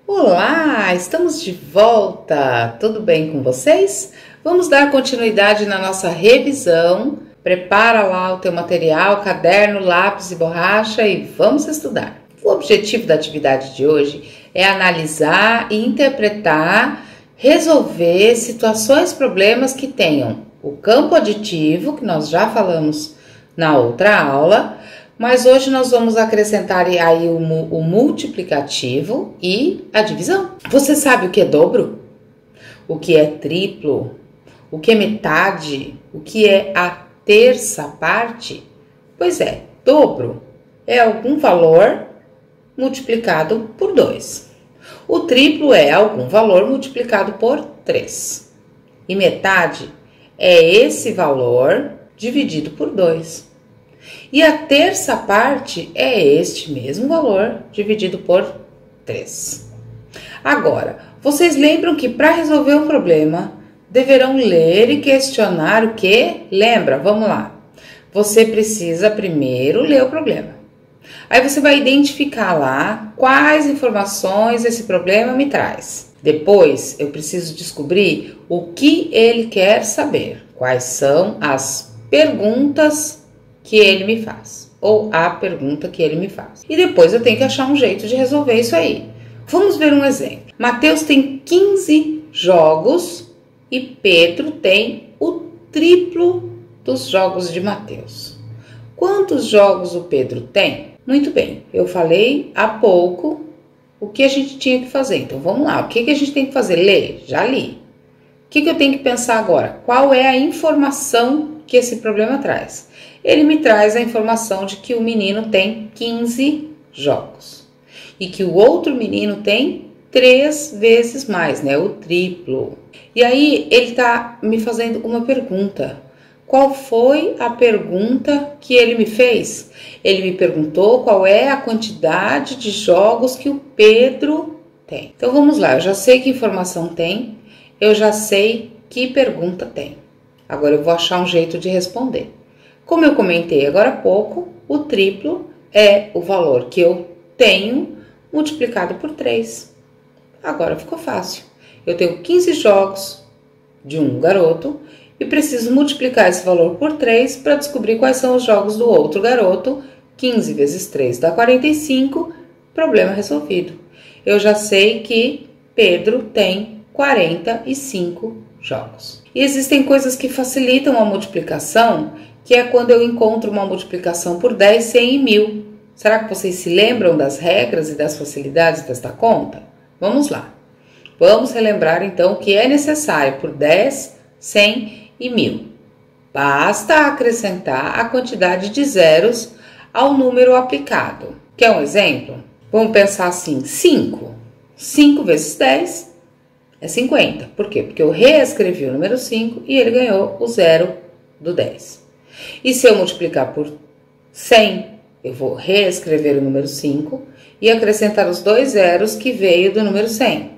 Olá, estamos de volta! Tudo bem com vocês? Vamos dar continuidade na nossa revisão. Prepara lá o teu material, caderno, lápis e borracha e vamos estudar. O objetivo da atividade de hoje é analisar e interpretar, resolver situações, problemas que tenham o campo aditivo, que nós já falamos na outra aula, mas hoje nós vamos acrescentar aí o multiplicativo e a divisão. Você sabe o que é dobro? O que é triplo? O que é metade? O que é a terça parte? Pois é, dobro é algum valor multiplicado por 2. O triplo é algum valor multiplicado por 3. E metade é esse valor dividido por 2. E a terça parte é este mesmo valor dividido por 3. Agora, vocês lembram que para resolver um problema, deverão ler e questionar o que? Lembra? Vamos lá. Você precisa primeiro ler o problema. Aí você vai identificar lá quais informações esse problema me traz. Depois, eu preciso descobrir o que ele quer saber. Quais são as perguntas que ele me faz, ou a pergunta que ele me faz. E depois eu tenho que achar um jeito de resolver isso aí. Vamos ver um exemplo. Mateus tem 15 jogos e Pedro tem o triplo dos jogos de Mateus. Quantos jogos o Pedro tem? Muito bem, eu falei há pouco o que a gente tinha que fazer. Então vamos lá, o que a gente tem que fazer? Ler, já li. O que eu tenho que pensar agora? Qual é a informação que esse problema traz? Ele me traz a informação de que o menino tem 15 jogos e que o outro menino tem 3 vezes mais, né? O triplo. E aí ele está me fazendo uma pergunta. Qual foi a pergunta que ele me fez? Ele me perguntou qual é a quantidade de jogos que o Pedro tem. Então vamos lá, eu já sei que informação tem, eu já sei que pergunta tem. Agora eu vou achar um jeito de responder. Como eu comentei agora há pouco, o triplo é o valor que eu tenho multiplicado por 3. Agora ficou fácil. Eu tenho 15 jogos de um garoto e preciso multiplicar esse valor por 3 para descobrir quais são os jogos do outro garoto. 15 vezes 3 dá 45, problema resolvido. Eu já sei que Pedro tem 45 jogos. E existem coisas que facilitam a multiplicação, que é quando eu encontro uma multiplicação por 10, 100 e 1000. Será que vocês se lembram das regras e das facilidades desta conta? Vamos lá. Vamos relembrar então o que é necessário por 10, 100 e 1000. Basta acrescentar a quantidade de zeros ao número aplicado. Quer um exemplo? Vamos pensar assim, 5. 5 vezes 10 é 50. Por quê? Porque eu reescrevi o número 5 e ele ganhou o zero do 10. E se eu multiplicar por 100, eu vou reescrever o número 5 e acrescentar os 2 zeros que veio do número 100.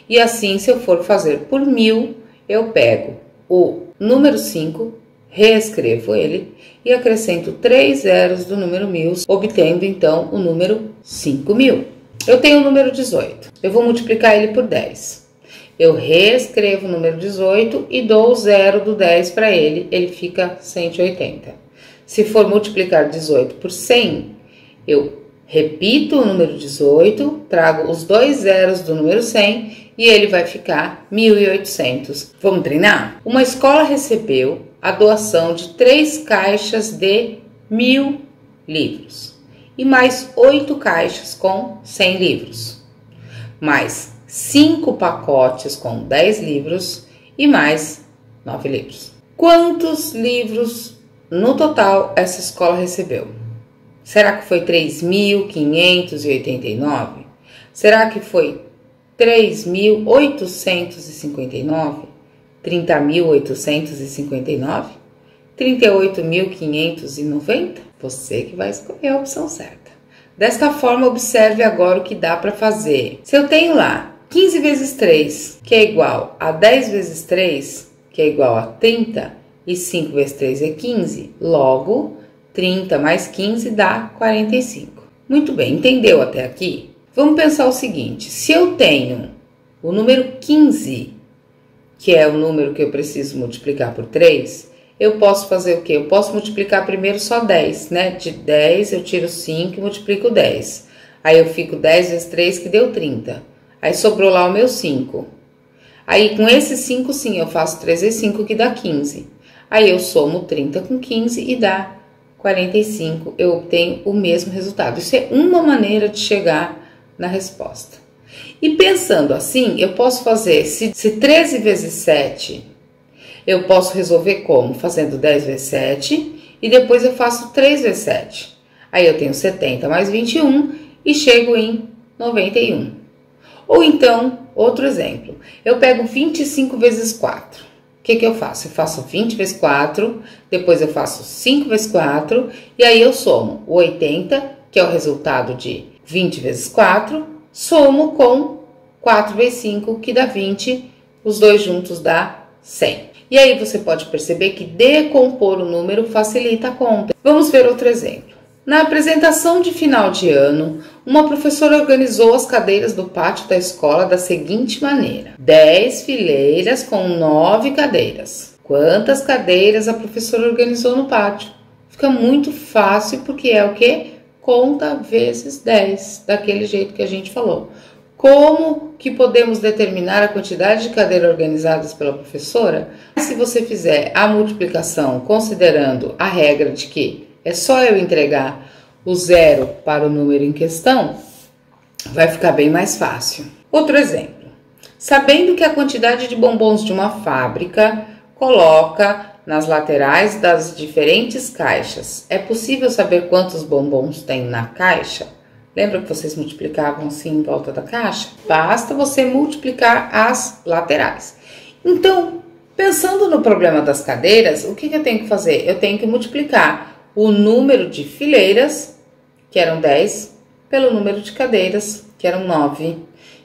E assim, se eu for fazer por 1000, eu pego o número 5, reescrevo ele e acrescento 3 zeros do número 1000, obtendo então o número 5000. Eu tenho o número 18, eu vou multiplicar ele por 10. Eu reescrevo o número 18 e dou o zero do 10 para ele, ele fica 180. Se for multiplicar 18 por 100, eu repito o número 18, trago os 2 zeros do número 100 e ele vai ficar 1800. Vamos treinar? Uma escola recebeu a doação de 3 caixas de 1000 livros e mais 8 caixas com 100 livros, mais 5 pacotes com 10 livros e mais 9 livros. Quantos livros no total essa escola recebeu? Será que foi 3.589? Será que foi 3.859? 30.859? 38.590? Você que vai escolher a opção certa. Desta forma, observe agora o que dá para fazer. Se eu tenho lá 15 vezes 3, que é igual a 10 vezes 3, que é igual a 30, e 5 vezes 3 é 15, logo 30 mais 15 dá 45. Muito bem, entendeu até aqui? Vamos pensar o seguinte, se eu tenho o número 15, que é o número que eu preciso multiplicar por 3, eu posso fazer o quê? Eu posso multiplicar primeiro só 10, né? De 10 eu tiro 5 e multiplico 10. Aí eu fico 10 vezes 3, que deu 30. Aí sobrou lá o meu 5. Aí com esse 5, sim, eu faço 3 vezes 5, que dá 15. Aí eu somo 30 com 15 e dá 45. Eu obtenho o mesmo resultado. Isso é uma maneira de chegar na resposta. E pensando assim, eu posso fazer, se 13 vezes 7, eu posso resolver como? Fazendo 10 vezes 7 e depois eu faço 3 vezes 7. Aí eu tenho 70 mais 21 e chego em 91. Ou então, outro exemplo, eu pego 25 vezes 4. O que eu faço? Eu faço 20 vezes 4, depois eu faço 5 vezes 4 e aí eu somo o 80, que é o resultado de 20 vezes 4, somo com 4 vezes 5, que dá 20, os dois juntos dá 100. E aí você pode perceber que decompor o número facilita a conta. Vamos ver outro exemplo. Na apresentação de final de ano, uma professora organizou as cadeiras do pátio da escola da seguinte maneira: 10 fileiras com 9 cadeiras. Quantas cadeiras a professora organizou no pátio? Fica muito fácil porque é o quê? Conta vezes 10, daquele jeito que a gente falou. Como que podemos determinar a quantidade de cadeiras organizadas pela professora? Se você fizer a multiplicação considerando a regra de que é só eu entregar o zero para o número em questão, vai ficar bem mais fácil. Outro exemplo. Sabendo que a quantidade de bombons de uma fábrica coloca nas laterais das diferentes caixas, é possível saber quantos bombons tem na caixa? Lembra que vocês multiplicavam assim em volta da caixa? Basta você multiplicar as laterais. Então, pensando no problema das cadeiras, o que eu tenho que fazer? Eu tenho que multiplicar o número de fileiras, que eram 10, pelo número de cadeiras, que eram 9.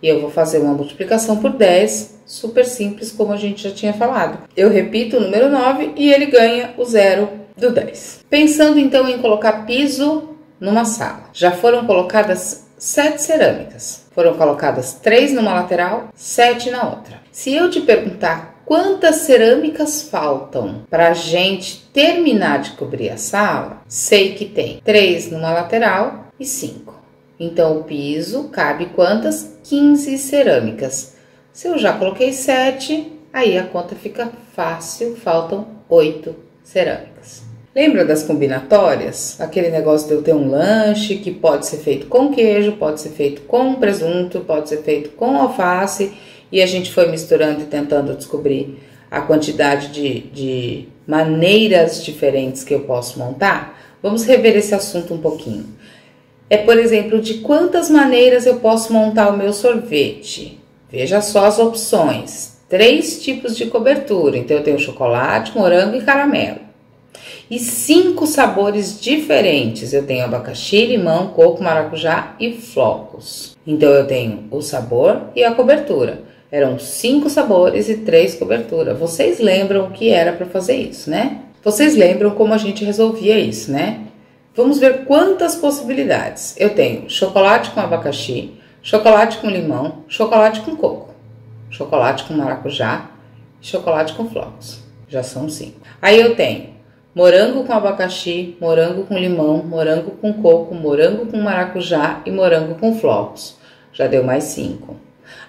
E eu vou fazer uma multiplicação por 10, super simples, como a gente já tinha falado. Eu repito o número 9 e ele ganha o zero do 10. Pensando então em colocar piso numa sala. Já foram colocadas 7 cerâmicas. Foram colocadas 3 numa lateral, 7 na outra. Se eu te perguntar quantas cerâmicas faltam para a gente terminar de cobrir a sala, sei que tem 3 numa lateral e 5. Então o piso cabe quantas? 15 cerâmicas. Se eu já coloquei 7, aí a conta fica fácil, faltam 8 cerâmicas. Lembra das combinatórias? Aquele negócio de eu ter um lanche que pode ser feito com queijo, pode ser feito com presunto, pode ser feito com alface, e a gente foi misturando e tentando descobrir a quantidade de maneiras diferentes que eu posso montar. Vamos rever esse assunto um pouquinho. É, por exemplo, de quantas maneiras eu posso montar o meu sorvete. Veja só as opções. 3 tipos de cobertura. Então, eu tenho chocolate, morango e caramelo. E 5 sabores diferentes. Eu tenho abacaxi, limão, coco, maracujá e flocos. Então, eu tenho o sabor e a cobertura. Eram 5 sabores e 3 coberturas. Vocês lembram o que era para fazer isso, né? Vocês lembram como a gente resolvia isso, né? Vamos ver quantas possibilidades. Eu tenho chocolate com abacaxi, chocolate com limão, chocolate com coco, chocolate com maracujá e chocolate com flocos. Já são 5. Aí eu tenho morango com abacaxi, morango com limão, morango com coco, morango com maracujá e morango com flocos. Já deu mais 5.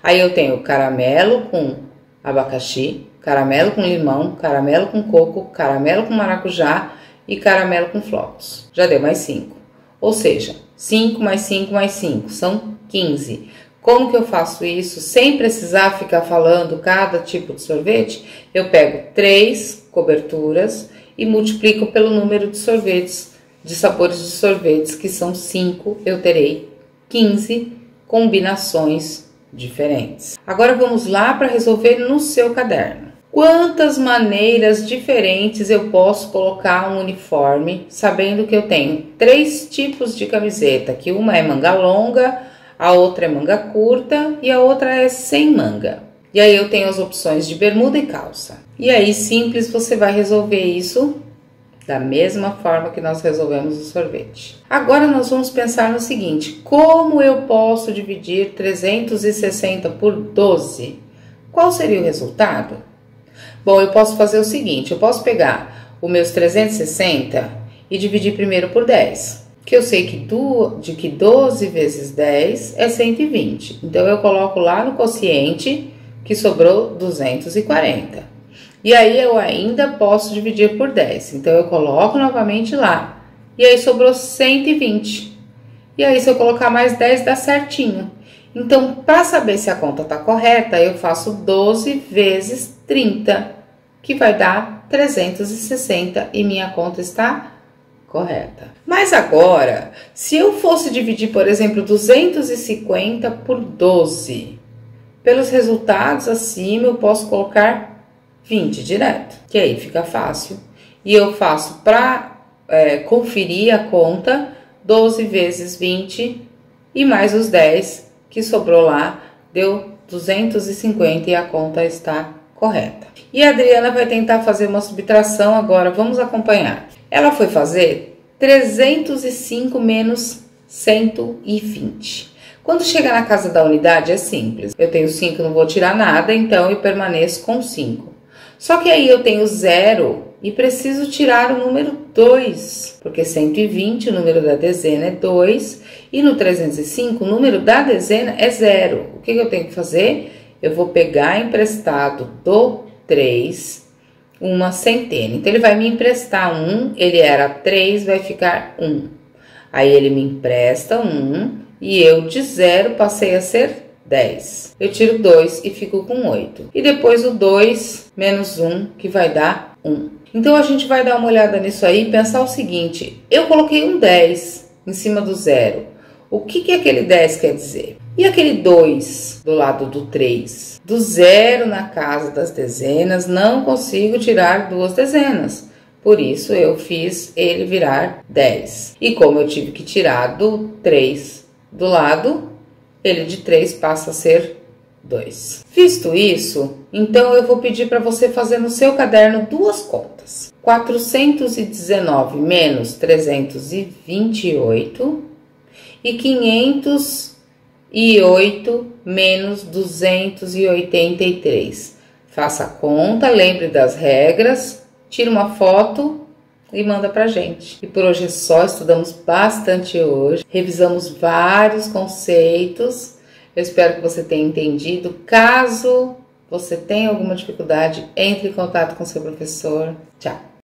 Aí eu tenho caramelo com abacaxi, caramelo com limão, caramelo com coco, caramelo com maracujá e caramelo com flocos. Já deu mais 5. Ou seja, 5 mais 5 mais 5 são 15. Como que eu faço isso sem precisar ficar falando cada tipo de sorvete? Eu pego 3 coberturas e multiplico pelo número de sorvetes, de sabores de sorvetes, que são 5. Eu terei 15 combinações diferentes. Agora vamos lá para resolver no seu caderno. Quantas maneiras diferentes eu posso colocar um uniforme, sabendo que eu tenho 3 tipos de camiseta, que uma é manga longa, a outra é manga curta e a outra é sem manga. E aí eu tenho as opções de bermuda e calça. E aí simples, você vai resolver isso da mesma forma que nós resolvemos o sorvete. Agora nós vamos pensar no seguinte: como eu posso dividir 360 por 12? Qual seria o resultado? Bom, eu posso fazer o seguinte: eu posso pegar os meus 360 e dividir primeiro por 10. Que eu sei que 12 vezes 10 é 120. Então, eu coloco lá no quociente que sobrou 240. E aí, eu ainda posso dividir por 10. Então, eu coloco novamente lá. E aí, sobrou 120. E aí, se eu colocar mais 10, dá certinho. Então, para saber se a conta está correta, eu faço 12 vezes 30, que vai dar 360 e minha conta está correta. Mas agora, se eu fosse dividir, por exemplo, 250 por 12, pelos resultados acima eu posso colocar 20 direto, que aí fica fácil. E eu faço para conferir a conta 12 vezes 20 e mais os 10 que sobrou lá, deu 250 e a conta está correta. E a Adriana vai tentar fazer uma subtração agora, vamos acompanhar. Ela foi fazer 305 menos 120. Quando chega na casa da unidade é simples. Eu tenho 5, não vou tirar nada, então eu permaneço com 5. Só que aí eu tenho 0 e preciso tirar o número 2, porque 120, o número da dezena é 2, e no 305, o número da dezena é 0. O que eu tenho que fazer? Eu vou pegar emprestado do 3 uma centena. Então, ele vai me emprestar 1, ele era 3, vai ficar 1. Aí, ele me empresta 1 e eu de 0 passei a ser 10. Eu tiro 2 e fico com 8. E depois o 2 menos 1, que vai dar 1. Então, a gente vai dar uma olhada nisso aí e pensar o seguinte: eu coloquei um 10 em cima do 0. O que aquele 10 quer dizer? E aquele 2 do lado do 3? Do 0 na casa das dezenas, não consigo tirar 2 dezenas. Por isso, eu fiz ele virar 10. E como eu tive que tirar do 3 do lado, ele de 3 passa a ser 2. Visto isso, então eu vou pedir para você fazer no seu caderno duas contas. 419 menos 328 e 508 menos 283. Faça a conta, lembre das regras, tire uma foto e manda pra gente. E por hoje é só, estudamos bastante hoje, revisamos vários conceitos. Eu espero que você tenha entendido. Caso você tenha alguma dificuldade, entre em contato com seu professor. Tchau!